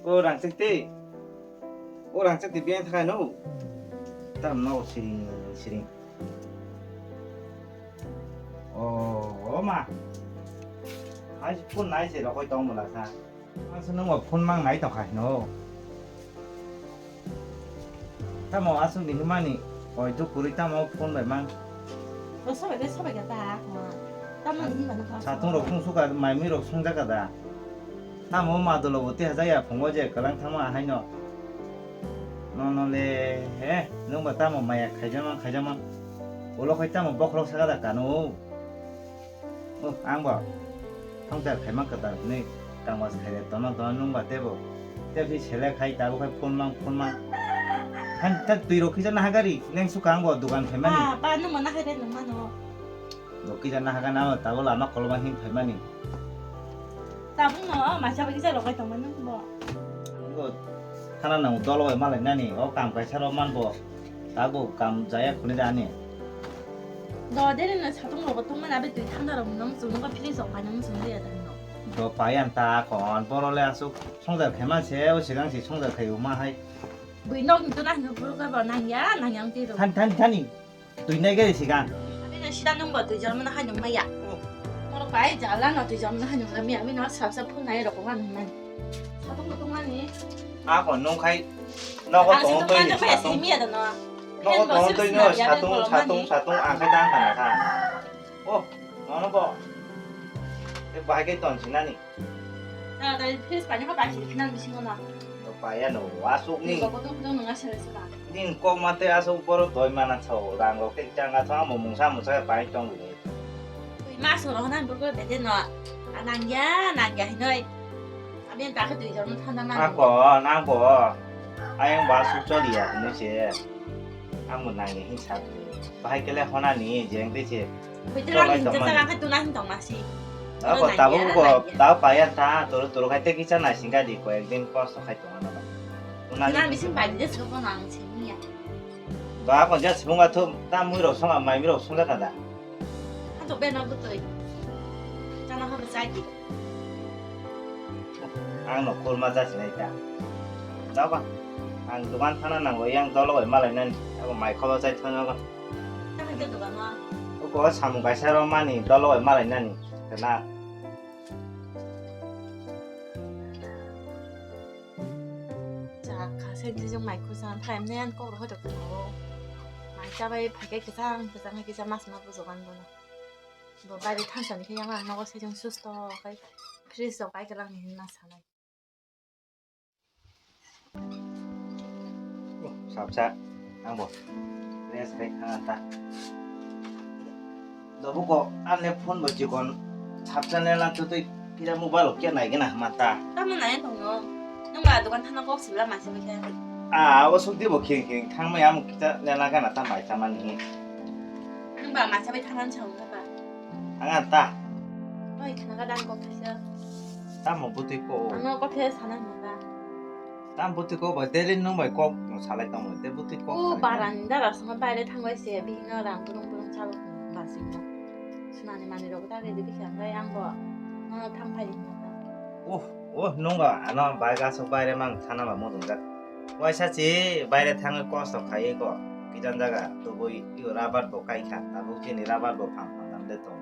orang cekti biang thai no tam mau siring oh mà ai phun nãy sẽ là coi tông một là sao anh xin nó phun mang nãy tao khai no ta mau asung đi mà nè ôi chú curi ta mau phun vậy mang 너 서백에 서백이다. 땀만 이만 가. 자동으로 풍수가 말미로 송자가다 나 뭐 마들로 어때 하자야 봉어제 그랑 타마 하이노 너너네 해 너무 따모 마야 가자만 올라가 있다면 먹으러 사가다 가노 앙봐 형들 갈만 거다 네 강와서 가야 떠나 농바 대보 대비 셀레 가이 따고 가 폰만 한딱 뒤로 기잖아 하가리 냉수 강고 두간 패만이 아, 빠는 뭐나 해야 되는 거너. 너 기잖아 하가 나면 따고 라마 걸어만 힘 패만이 따분 너 마셔보기 전에 로가 더 먹는 거. 이거 하나는 떨어져 말을 나니 감 가이차로만 뭐 따고 감 자야 그네 아니 너 내리는 자동 로봇 통만 앞에 뒤 탄다로 너무 쓰는 거 필요해서 반응 준비해야 되는 거. 너 바얀 다 건 벌어래 수 총자 개만 세우 시간씩 총자 개요만 하이 vì nó tôi nói nó vừa cái vào nàng giá nàng nhận tiền rồi. 탄이 tùy nay cái 시간 bây giờ 시간 넘버 tôi cho nó hay nhung mày ạ. nó phải trả lá nó tôi cho nó hay nhung mày ạ. vì nó sắp phun này rồi cũng ăn mình. sao không có công ăn nhỉ? à còn nông khai nó có tổng tôi thì phải xí miệt rồi nó. nó có tổng tôi nữa 사통 안 khai tăng khả năng ô nó có cái vài cái tuần 지나니 나 필수 많이 하고 맛이 그냥 드신 거나. 너 봐야 너 와서 니 이거 보통 너가 싫어했을까? 닌 꼬마때 와서 버릇 도이만한 차오랑 거 땡짱 같은 뭐 몽사 빠이 정도 vì má số đó nên bữa để tên nó nàng giá nơi bên ta cái tùy cho nó thân năng à có nàng có anh bà su cho liệt như thế anh muốn nàng hình sắc phải cái này hôm nay giang thế chứ bây giờ là cái tôi nói không mà gì đó có tao phải ăn ta tôi khai tết cái chân này sinh cái gì của em đến có số khai tổng nó 난 미친 말인데 저거 나는 재미야. đó còn chắc 뭔가 더 땀 물어 송아 많이 물어 송자간다 한쪽 빼놓은 것도 짠나 하면 짜기. ang nó côn mà ra chỉ này cả đó con ang tụi anh thằng nào ngồi yang đó là mà lại nên ako mày không chạy thân nó con 짠한 게 누가 나? có sắm cái xe đó mà nè đó là mà lại nên thế nào 자, 가세지 좀 많고 산 타임내한 거로 하자고. 말자바이 발게 기상 기자 마스나 부족한 거나. 뭐 빨리 탄산 그냥 안 나고 세정 수스터 가 그래서 가이랑 했나 사나. sắp sát ăn bột lên sẽ ăn ta đó bố có ăn lên phun một chỉ còn sắp sát lên là tôi cái mobile cái này cái nào mà ta 땀은 안 했던 거. 누가 누가 타는 거 없이 라 마시면 돼. à ở xuống tiếp một khiêng thang mấy em kita lên là cái nào ta bài chăm ăn nhỉ 누가 마차비 타는 척 해봐. ăn ta 너희 하나가 난 거 같아. ta một bút cô 안 커피에 사는 거다. ta bút cô bởi tết lên nó bởi cô nó xả lại tao bởi tết bút cô 오, 말안 달아서 빨리 탄 거에 빙어랑 부릉부릉 잡고 마시고. 순환이 만이라고 다리 들이 향가 양거. 너 탕파이 있나다. ô nông à nó bài cá số bài đấy mang thằng nào mà mua được vậy sao chỉ bài đấy thằng có số khai có cái chân jaga tôi bôi yêu rabat bộ cái khát ta bôi trên rabat bộ phẳng làm được thôi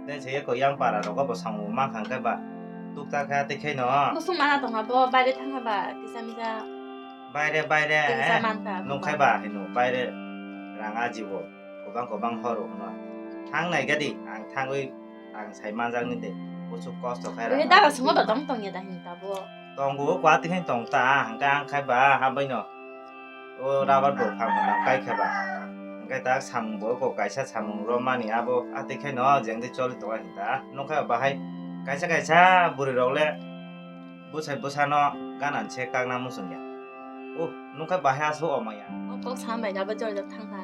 nên chỉ có yang para nó có bộ sang mua mang hàng cái bà tụt ta khai thì khai nó 무슨 말하던가 뭐 빨리 탕가 봐. 기사미자. bài đấy 기사 많다. nông khai bà thì nó bài đấy là ngã gì bộ có băng hoa rồi nó thằng này cái gì thằng ơi thằng sai mang ra như thế bố chụp có số khai 왜 나가 정말 똥똥이다 힘다 뭐. tòng của quá tiếng tòng ta hàng càng khai bà hai bên nó ô ra bắt buộc phẳng bằng cái khai bà cái ta sắm bữa của cái sát sắm Romania abo à thì khai nó dạng thì cho lịch tuổi hiện ta nó khai bà hay cái sát bùi rồi lẽ bữa sai nó cái nạn xe càng năm musun ya ô nó khai bà hay số ở mày à 꼭 사면 야버절적 탕가.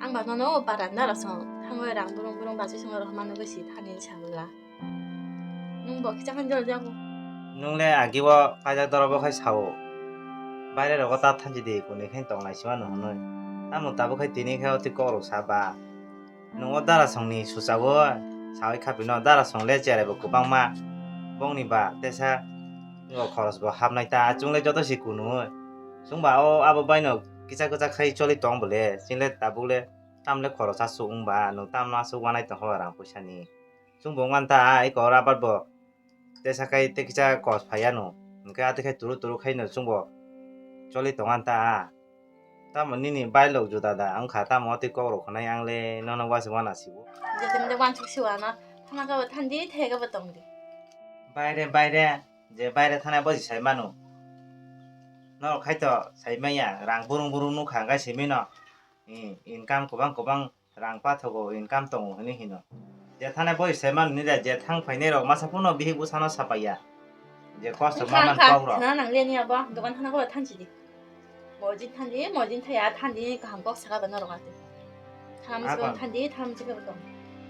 앙바가 너무 빨안 날아서 탕어랑 부릉부릉 마주생으로 하는 것이 탄인 참을라. 농버 기장한 절 자고. nung lẽ à kêu khai ra tao khai sầu bài đây là có ta tham gia đi của này khai tòng lại xíu nữa thôi ta một ta bữa khai tiền khai thì có được sao bà nung ở đó là xong ni sụt sao sao cái khai nó đó là xong lẽ chơi lại bữa của băng ma bông ni bà tại sao 이거 걸어서 뭐 합나이다 중래 저도시 구누 중바오 아버 바이노 기차 카이 쫄리 똥벌레 진래 따불레 땀레 걸어서 수웅바 노 땀나서 와나이다 호랑 보샤니 중봉한다 이거 라바버 대사카이 때 기차 거스 파야노 그러니까 아득해 두루두루 카이노 중보 쫄리 똥한다 땀은 니니 바일로 주다다 앙카 땀 어디 거로 거나이 앙레 너는 와서 와나시고 이제 근데 완축 시와나 하나가 탄디 태가 버동디 바이레 이제 바이레 타나 버지 잘 마노 너 카이터 사이마야 랑 부릉부릉 누 칸가 시미노 인감 고방 랑 빠터고 인감 똥 하니 히노 이제 타나 버지 잘 마노 니다 이제 탕 파이네로 마사푸노 비히부 사노 사파야 이제 코스 마만 거우로 그나랑 렌이야 봐 너간 하나가 탄지디 뭐진 탄디 뭐진 타야 탄디니까 한국 사가 너로 갔대 탐스가 탄디 탐스가 버동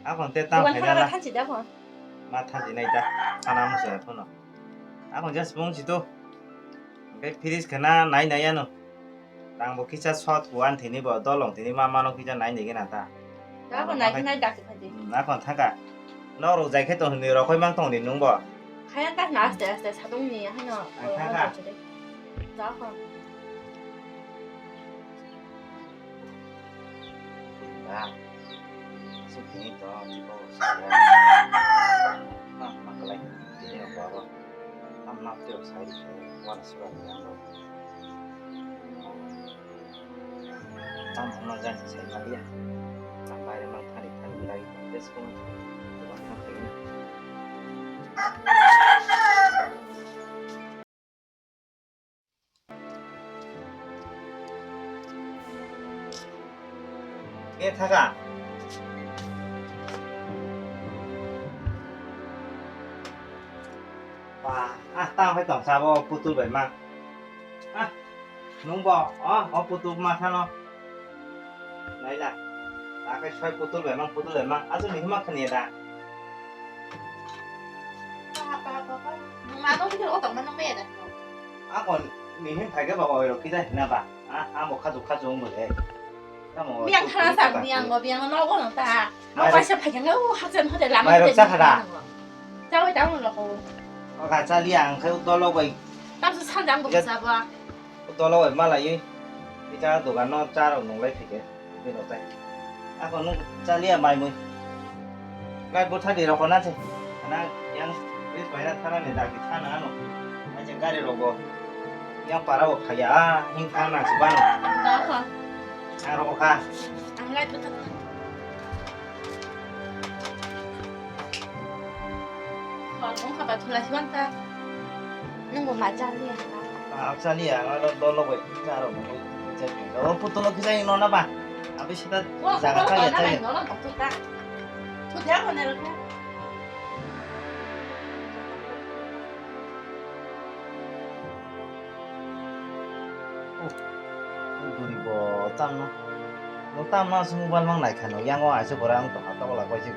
아건 때땅 너간 하나가 파이네라 탄지다 봐 마 탄지나이다 하나 무슨 푸노 아건 just 봉지도 cái piris kana nai nai ano đang một cái chất sót của anh thì ni bỏ to lỏng thì ni mama nó cái chất nai này cái nào ta đó còn này cái này đặc biệt gì nó còn thắc cả nó rồi dạy cái tuần này rồi khơi mang tuần đến đúng bỏ khai ăn các nào sẽ 자동이 하나 đó không à sự kiện đó thì có mà cái này thì nó bỏ vào âm năm tiêu sai thì quan sửa lại rồi tâm nó dành sẽ là gì làm bài để mang thành lại cái số của bạn không thấy nghe thắc à và tao phải tổng sao bao putu vậy mà nung bò putu mà sao nó này là cái xoay putu vậy mang azu mình mắc cái này đã mà nó cái ô tổng nó mẹ đấy còn mình phải cái bảo rồi cái gì nè bà một khát uống một đấy miệng thằng sao miệng nó có thằng ta nó phải sẽ phải cái nó hấp dẫn họ để làm cái gì cháu ấy cháu là cô cả cha liang khai to lo vậy tao sẽ sang 장도 bisa ba to lo vậy mà lại cái cha tụi bạn nó cha rồi nông lấy thì cái bên đầu tay còn nó cha liang mày mày cái bút thay đi rồi còn ăn gì anh yang biết phải là thằng này đã cái thằng nào nó anh chẳng cái gì rồi cô yang para bộ khai hình thằng nào chỉ bán đó hả rồi kha ăn lại bút còn cũng phải thu lại chúng ta nhưng mà 맞아 liang cha liang nó lo vậy cha rồi nó putu nó cái gì nó ba abi kita jangan kaget aja nó là tụt ta tụt theo con này được không duri bo tam nó semua ban mang naik kan yang wah aja orang tuh atau lah kau sih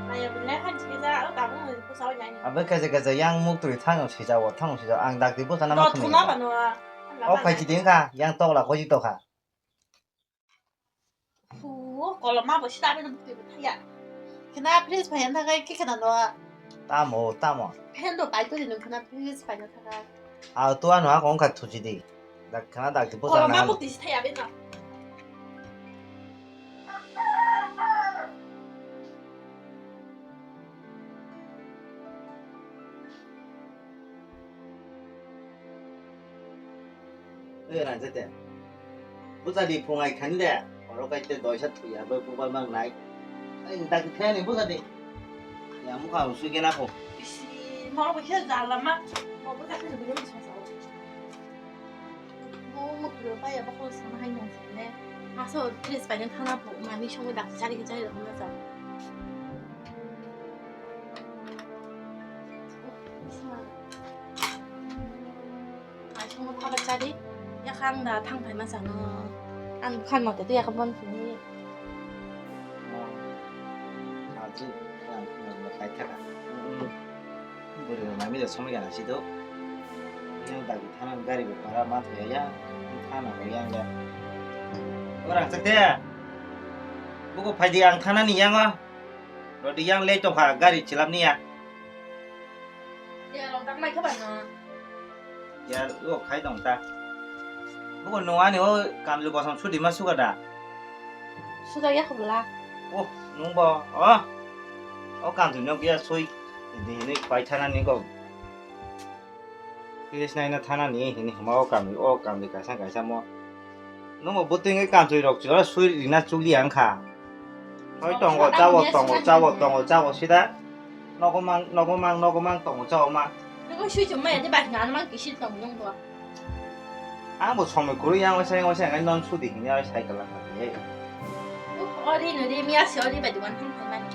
này bên này hắn chỉ ra ở tao cũng người sau này abi cái yang muk turi thang chỉ ra thang chỉ ra ang dak di bos sana nó mak thu ni nó vào nó phải chỉ tiếng kha yang to là kau sih to kha kalau mah bos kita ada bukti betul ya kenapa please pengen tak kayak kita no tamo pengen tuh baik tuh dengan kenapa please pengen tak kayak tuan wah kau nggak tuh jadi dak kena dak di bos kalau sana mah bukti sih ya benar là rất đẹp bữa ra đi cùng ngày khánh đẹp rồi cái tên đòi sát thủy à với phụ mang này anh đặt thế này bữa ra đi nhà muốn khảo suy cái nào không mau bữa kia già lắm á mau bữa kia thì bữa kia xong rồi một bữa bây giờ bác sáng hay nhàng thế này à sao please phải nên thằng nào bụng mà đi trong cái đặt ra đi cái chơi được không bao giờ trong cái khoa bạch đi 약간 나 탕 닮았잖아. 안 북한 먹을 때도 약간 번 분이. 아주 그냥 뭐 가이타가. 우리 남이도 소미가 나시도. 그냥 다기 타는 가리고 바라 마트야. 타는 거양가. orang sakte. Buku pagi ang tanan ni yang ah. Rồi yang le cho phà gari chilam ni à. Dạ, lòng tắc mai các bạn à. 야 이거 가이 동다 그거 농아니 감주 거성 수리만 수가다 수저 약 몰라. 오 농버 감주 여기야 소이 ini kwai thana ni ko Philippines này nó thana ni ini mau cảm thì cái sang mo nó mà bút tiếng cái cảm rồi đọc chữa suy đi na chú liang khả nói tổng của cháu của xí đó nó có mang tổng của cháu mà 이거 쉬 좀 해야 돼. 말 나만 기실 수 없는 거. 뭐 처음에 그러냐我想cái non suy đi nhau sai cái là cái 어린이들이 미아시 어리 배도 완전 배만.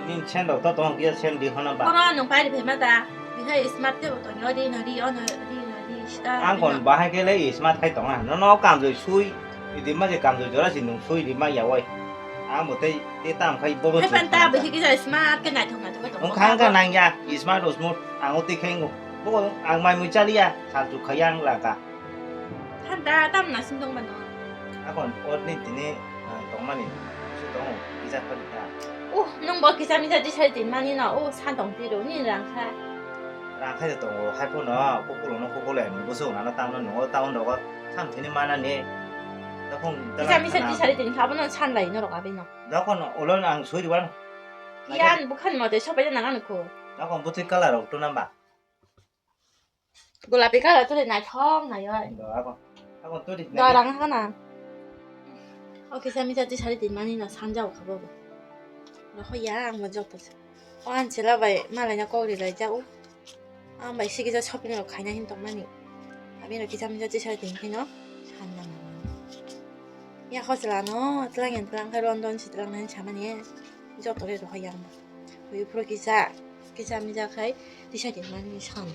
nhìn xem đầu tao tổng kia xem đi hơn là 거라 농 빨리 배마다. 비해 스마트부터 어린이들이 어린이들이 시다. anh còn ba hai cái lấy smart hay tổng à nó cảm rồi suy thì mà cái cảm rồi đó là chỉ nung suy thì mà giàu ơi một cái tam khai bố bố 해반다 뭐 이게 잘 스마트 cái này thông là tôi ông kháng cái này nha smart rồi smooth ông tí khen ngủ bố ông mai mới cha đi à sản xuất khởi ăn là cả 한다 땀나 심동만 넣어. còn ớt đi thì nè tổng mà nè sư tổng đi ra phân ra 오, 농뭐 기사미사 지살 뒷만이 나. 오, 산동지로 니랑 사. ra khai tổng hai phút nó cô lẻ bố sư nó tao nó có tham thế nên mà nè nó không 기사미사 지살 뒷 가보는 산 라인으로 가비노. nó còn 얼른 ăn suy đi vào 이안 북한 뭐 대셔버려 나가놓고. nó còn bút thích cái là đầu tôi năm bạc 골라비가 tôi này thong này ơi. đó con tôi đi 너랑 하나. 기사미사 지살 뒷만이 나 산자고 가보고. nó hơi giá mà cho tôi anh chỉ là vậy mà lại nhà cô thì lại cháu mấy 시기 저 shopping으로 가냐 힘동만이 아미는 기사미자 지셔야 되니까 산다 야 거슬라 너 드랑엔 런던 시드랑은 자만이 이제 또래도 하야 뭐 프로 기사미자 가이 디셔야 되는 산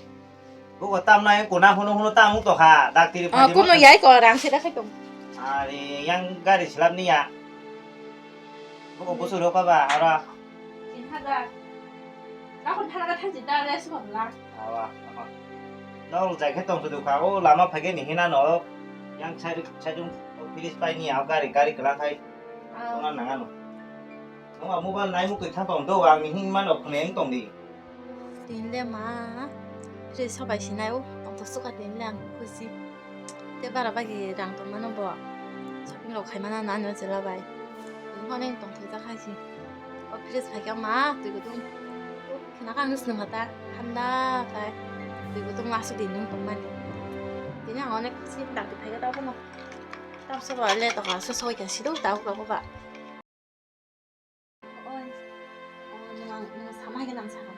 bố tam này của nam hôm tam cũng tổ hà đặc tỷ cũng nói giấy 거랑 sẽ cái 좀 thì yang gari selap ni ya bố bố suruh apa ba ara 하다 나 혼자가 타지 따라 수가 없나 nó dạy cái tổng số điều khảo làm mà phải cái này nó yang chạy chung Philippines ni áo gari cái lang thay nó nặng ăn nó mà mua bán này mua cái thằng tổng đâu vàng mình mà nó nén tổng đi 근데 마 그래서 마시나요? 독수가 된랑 그지 때바라바기랑 돈 많은 거 쇼핑으로 갈 만한 나는 질러봐요 이번엔 돈 도착하지 그래서 발견마 그리고 좀 나가는 쓰는 거다 한다 발 그리고 좀 맛도 있는 돈만 그냥 어느 끝이 딱 발견 하고 뭐 답서 원래도 가서 소이가 시도 나오고 그러고 봐 그냥 사막에 남사가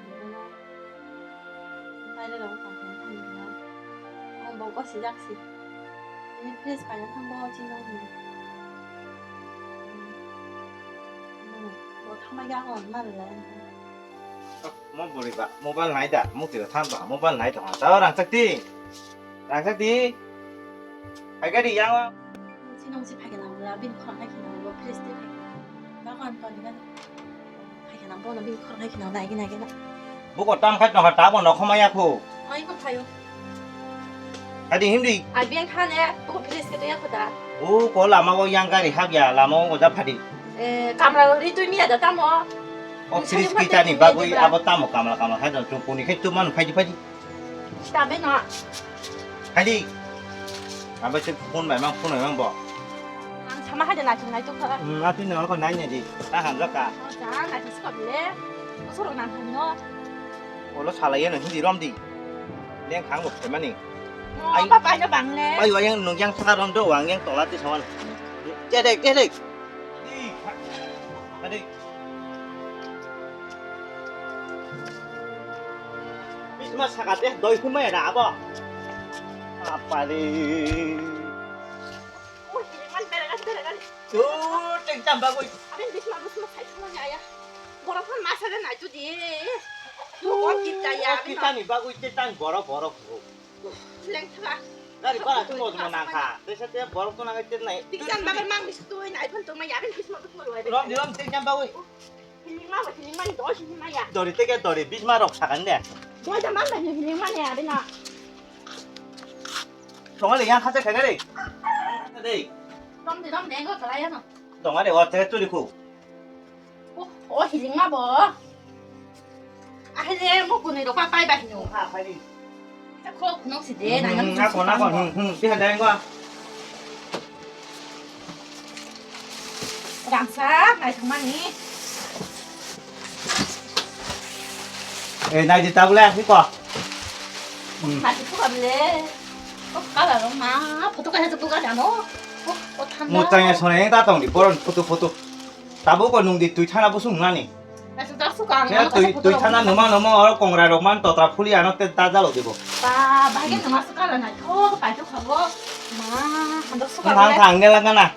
빨리라고 하는 먹고 시작시 그래서 빨리 한번 지나는 뭐 타마야가 얼마를 내 mua bưởi bạ mua bán lái đã mua từ tham bảo mua bán lái thằng đó đang chắc đi phải cái gì nhau 신혼집 발견하고 민코랑 발견하고 프레스티 나고 한 번이가 발견한 번은 민코랑 발견하고 나긴 bố còn tam khách nó trả bọn nó không ai ác khổ 이거 봐요 cái gì hiếm đi 비행 타네 보고 프레스티도 약하다 có làm mà có yang cái gì khác giờ làm mà có giá phải đi 까마라 리도미야 다 뭐. Philippines kita ni bagus apa tamu kamala hai dah jumpa ni kan cuma pagi 다음에 너. đi apa sih phone memang bỏ sama 하자 나 정말 또 가. tapi nó còn nãy này gì ta hàng rất cả 자, 나 디스코 빌래. 서로 남편 너. nó xả lấy nó hindi rom đi liên kháng một cái mà nè 빠빠 저 방래. bây giờ yang sa rom đâu hoàng yang tổ lát đi sao chết đi đi Bisma sakatnya doi kuma ya apa? Apa nih? 이만 내려가. Tuh, cengcam bagus. 아니 비스마 무슨 말 살처냐 야. 뭐라고 마사는 놔주지. 뭐 진짜야. Kita nih bagus cetan borok. 랭트가. Dari para tuh mau menang kah? Terus borok tuh nangis cenai. 빅산 밥을 막 미스도에 나이픈 동마 야빈 비스마 무슨 말 왜? Rom cengcam bagus. 힐링만 너 힐링만이야. Dari tega dari Bisma rok sakatnya. 뭐자 만나면 힐링만이야 비나. Tunggu yang khasa kayak gini. Tadi. 덤 내가 그라야 너. Tunggu deh, waktu itu diku. 힐링만 뭐. 아, 해제 먹고 내려 빠빠이 바히노. Ah, tadi. 그거 분홍색 내 나는 나건 đi hành đây qua 랑사 나이 정말이 ê này thì tao lên đi qua 맛이 토가블래 까라 엄마 포토가 해서 누가 너 một trang nhà sau này ta tổng đi bỏ photo ta bố còn nung đi tụi thằng nào bố sung nani 나 진짜 수가 안 내가 tụi thằng nào 너무 ở cùng ra roman tao ta fully anh nó ta ra rồi đi bộ 나 마게 너무 수가 나 토가 발족하고 마 한덕 수가 thằng thằng nghe là cái nào